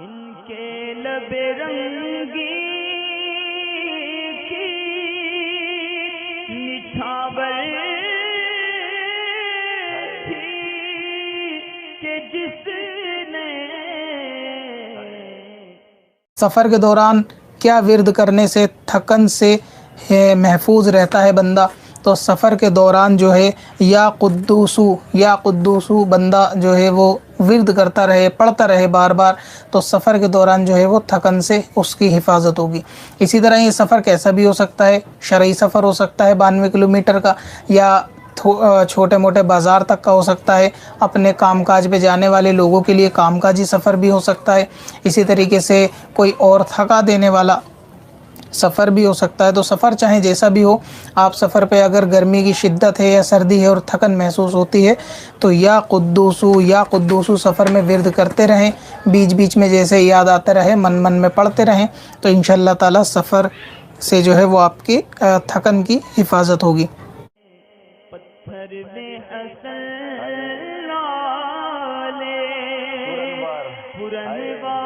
ان کے لب رنگی کی نچھاور تھی کہ جس نے سفر کے دوران کیا ورد کرنے سے تھکن سے محفوظ رہتا ہے بندہ؟ تو سفر کے دوران جو ہے یا قدوسو بندہ جو ہے وہ ورد کرتا رہے، پڑھتا رہے بار بار، تو سفر کے دوران جو ہے وہ تھکن سے اس کی حفاظت ہوگی۔ اسی طرح یہ سفر کیسا بھی ہو سکتا ہے، شرعی سفر ہو سکتا ہے 92 کلومیٹر کا، یا چھوٹے موٹے بازار تک کا ہو سکتا ہے، اپنے کام کاج پہ جانے والے لوگوں کے لیے کام کاجی سفر بھی ہو سکتا ہے، اسی طریقے سے کوئی اور تھکا دینے والا سفر بھی ہو سکتا ہے۔ تو سفر چاہے جیسا بھی ہو، آپ سفر پہ اگر گرمی کی شدت ہے یا سردی ہے اور تھکن محسوس ہوتی ہے تو یا قدوسو سفر میں ورد کرتے رہیں، بیچ بیچ میں جیسے یاد آتے رہے من میں پڑھتے رہیں، تو انشاءاللہ تعالی سفر سے جو ہے وہ آپ کی تھکن کی حفاظت ہوگی۔ پتھر میں اصل والے پرن